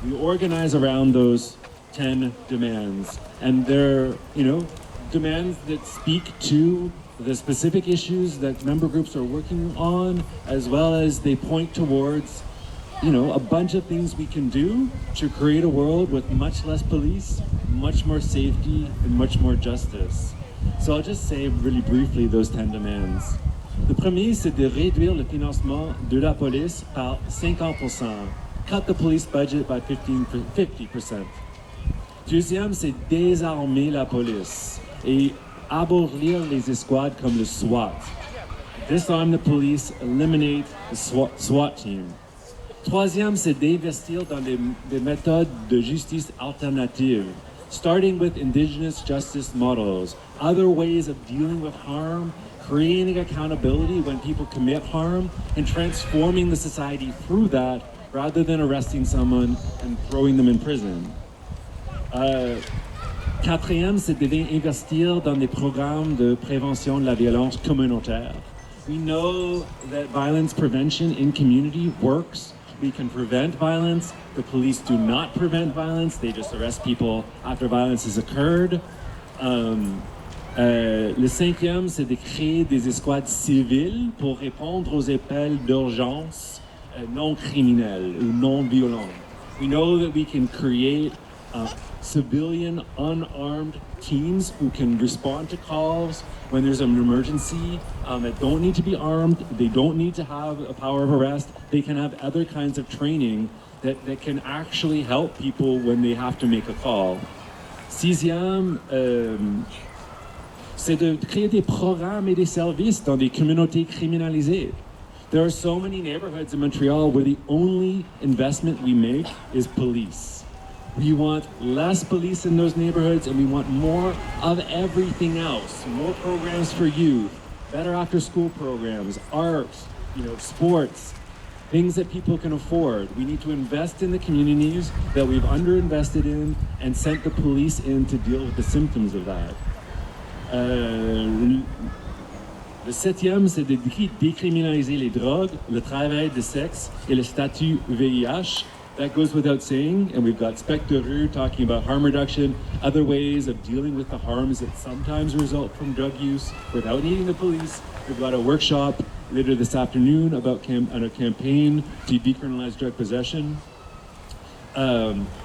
We organize around those 10 demands, and they're, demands that speak to the specific issues that member groups are working on, as well as they point towards, a bunch of things we can do to create a world with much less police, much more safety, and much more justice. So I'll just say really briefly those 10 demands. Le premier, c'est de réduire le financement de la police par 50%. Cut the police budget by 50%. Deuxième, c'est désarmer la police et abolir les escouades comme le SWAT. Disarm the police, eliminate the SWAT team. Troisième, c'est d'investir dans des méthodes de justice alternatives, starting with indigenous justice models, other ways of dealing with harm, creating accountability when people commit harm, and transforming the society through that rather than arresting someone and throwing them in prison. Quatrième, c'est d'investir dans des programmes de prévention de la violence communautaire. We know that violence prevention in community works. We can prevent violence. The police do not prevent violence. They just arrest people after violence has occurred. Le cinquième, c'est de créer des escouades civiles pour répondre aux appels d'urgence non criminels ou non violents. We know that we can create civilian unarmed teams who can respond to calls when there's an emergency that don't need to be armed, they don't need to have a power of arrest, they can have other kinds of training that can actually help people when they have to make a call. Sixième, c'est de créer des programmes et des services dans des communautés criminalisées. There are so many neighborhoods in Montreal where the only investment we make is police. We want less police in those neighborhoods, and we want more of everything else. More programs for youth, better after-school programs, arts, sports, things that people can afford. We need to invest in the communities that we've underinvested in and sent the police in to deal with the symptoms of that. Le septième, c'est de décriminaliser les drogues, le travail de sexe et le statut VIH. That goes without saying, and we've got Spectre talking about harm reduction, other ways of dealing with the harms that sometimes result from drug use without needing the police. We've got a workshop later this afternoon about a campaign to decriminalize drug possession.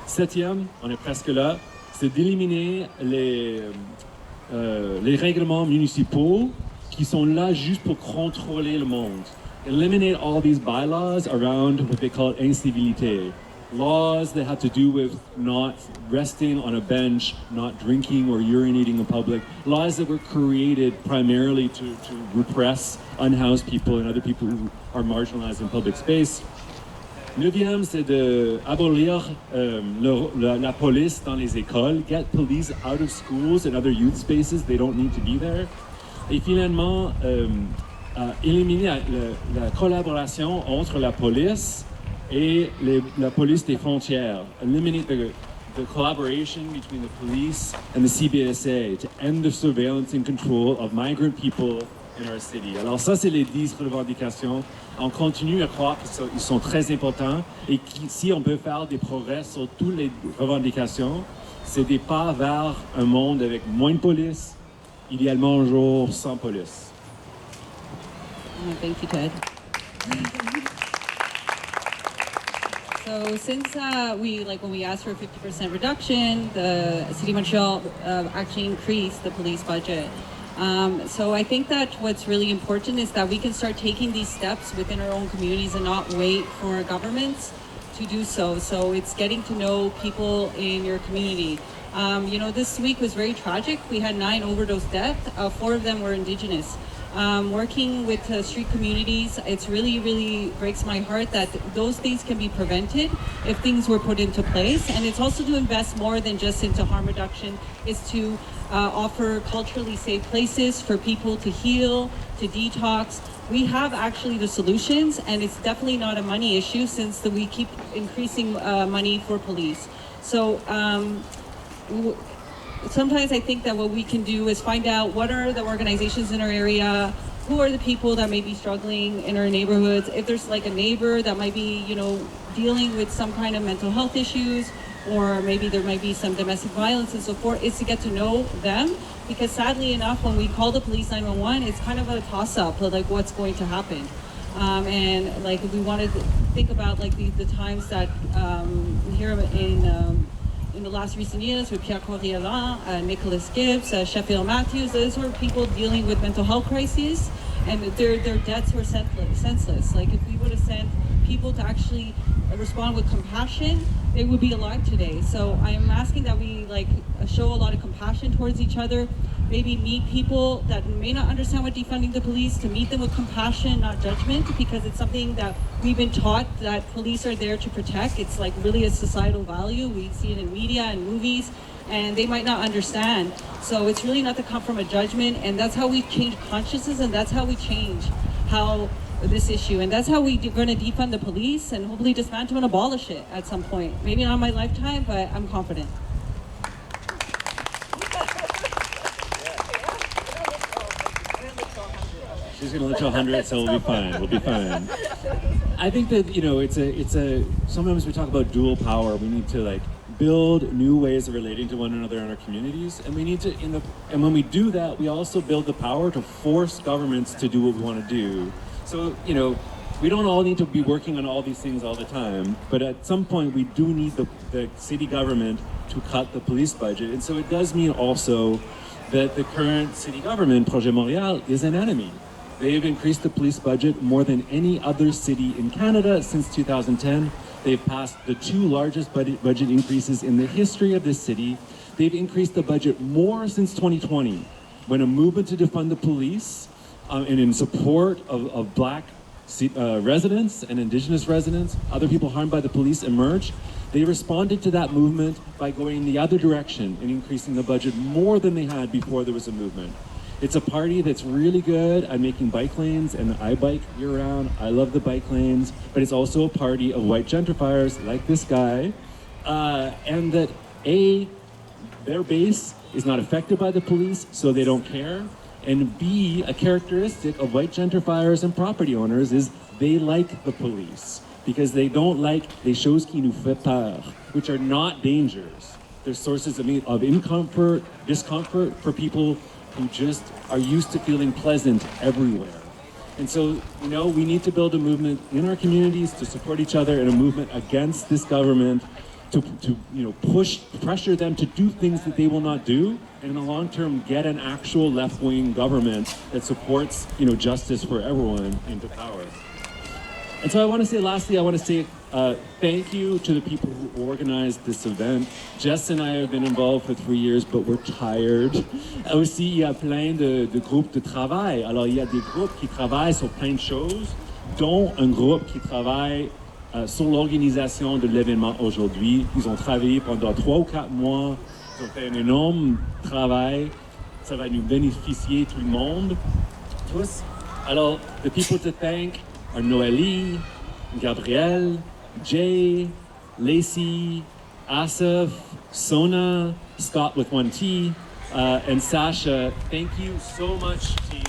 Septième, on est presque là, c'est d'éliminer les règlements municipaux qui sont là juste pour contrôler le monde. Eliminate all these bylaws around what they call incivilité. Laws that have to do with not resting on a bench, not drinking or urinating in public. Laws that were created primarily to repress unhoused people and other people who are marginalized in public space. Neuvième, c'est d'abolir la police dans les écoles. Get police out of schools and other youth spaces. They don't need to be there. Et finalement, éliminer la collaboration entre la police et la police des frontières. Eliminate the collaboration between the police and the CBSA to end the surveillance and control of migrant people in our city. Alors ça, c'est les 10 revendications. On continue à croire qu'ils sont très importants et que si on peut faire des progrès sur toutes les revendications, c'est des pas vers un monde avec moins de police, idéalement un jour sans police. Thank you, Ted. So since when we asked for a 50% reduction, the City of Montreal actually increased the police budget. So I think that what's really important is that we can start taking these steps within our own communities and not wait for our governments to do so. So it's getting to know people in your community. This week was very tragic. We had 9 overdose deaths. 4 of them were Indigenous. Working with street communities, it's really breaks my heart that those things can be prevented if things were put into place. And it's also to invest more than just into harm reduction. It's to offer culturally safe places for people to heal, to detox. We have actually the solutions, and it's definitely not a money issue since we keep increasing money for police. So sometimes I think that what we can do is find out what are the organizations in our area, who are the people that may be struggling in our neighborhoods. If there's like a neighbor that might be, dealing with some kind of mental health issues, or maybe there might be some domestic violence and so forth, is to get to know them. Because sadly enough, when we call the police 911, it's kind of a toss-up, like what's going to happen. And like we want to think about like the times that here in the last recent years with Pierre Corriellan, Nicholas Gibbs, Sheffield Matthews, those were people dealing with mental health crises, and their deaths were senseless. Like if we would have sent people to actually respond with compassion, they would be alive today. So I am asking that we like show a lot of compassion towards each other, maybe meet people that may not understand what defunding the police, to meet them with compassion, not judgment, because it's something that we've been taught that police are there to protect. It's like really a societal value. We see it in media and movies, and they might not understand. So it's really not to come from a judgment, and that's how we change consciousness, and that's how we change how this issue, and that's how we're going to defund the police and hopefully dismantle and abolish it at some point. Maybe not in my lifetime, but I'm confident. She's gonna live to 100, so we'll be fine. We'll be fine. I think that it's a. Sometimes we talk about dual power. We need to like build new ways of relating to one another in our communities, and we need to. And when we do that, we also build the power to force governments to do what we want to do. So we don't all need to be working on all these things all the time, but at some point we do need the city government to cut the police budget, and so it does mean also that the current city government, Projet Montréal, is an enemy. They've increased the police budget more than any other city in Canada since 2010. They've passed the two largest budget increases in the history of this city. They've increased the budget more since 2020, when a movement to defund the police and in support of Black residents and Indigenous residents, other people harmed by the police, emerged. They responded to that movement by going the other direction and increasing the budget more than they had before there was a movement. It's a party that's really good at making bike lanes, and I bike year-round. I love the bike lanes, but it's also a party of white gentrifiers like this guy, and that their base is not affected by the police, so they don't care, and B, a characteristic of white gentrifiers and property owners is they like the police because they don't like les choses qui nous fait peur, which are not dangers. They're sources of discomfort for people who just are used to feeling pleasant everywhere. And so, we need to build a movement in our communities to support each other, and a movement against this government to pressure them to do things that they will not do, and in the long term get an actual left-wing government that supports justice for everyone into power. And so lastly, I want to say thank you to the people who organized this event. Jess and I have been involved for 3 years, but we're tired. Aussi, il y a plein de groupes de travail. Alors, il y a des groupes qui travaillent sur plein de choses, dont un groupe qui travaille sur l'organisation de l'événement aujourd'hui. Ils ont travaillé pendant 3 ou 4 mois. Ils ont fait un énorme travail. Ça va nous bénéficier tout le monde, tous. Alors, the people to thank are Noélie, Gabrielle, Jay, Lacey, Asif, Sona, Scott with 1 T, and Sasha. Thank you so much, team.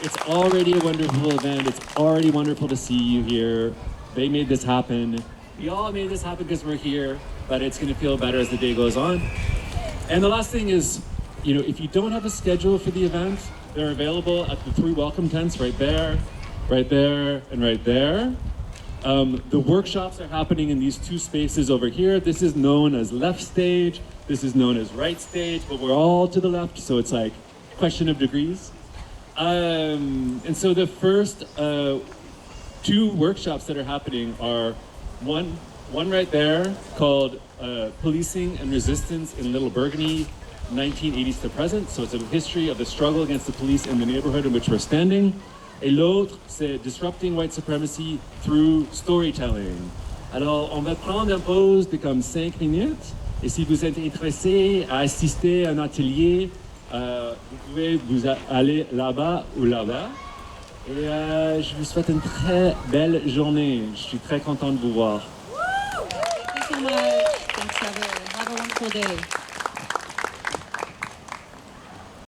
It's already a wonderful event. It's already wonderful to see you here. They made this happen. We all made this happen because we're here, but it's going to feel better as the day goes on. And the last thing is, if you don't have a schedule for the event, they're available at the 3 welcome tents right there, and right there. The workshops are happening in these 2 spaces over here. This is known as left stage. This is known as right stage, but we're all to the left, so it's like question of degrees. And so the first 2 workshops that are happening are one right there called Policing and Resistance in Little Burgundy, 1980s to present. So it's a history of the struggle against the police in the neighborhood in which we're standing. Et l'autre, c'est Disrupting White Supremacy Through Storytelling. Alors, on va prendre une pause de comme 5 minutes. Et si vous êtes intéressé à assister à un atelier, vous pouvez aller là-bas ou là-bas. Et je vous souhaite une très belle journée. Je suis très content de vous voir. Thank you so much. Thanks, Trevor. Have a wonderful day.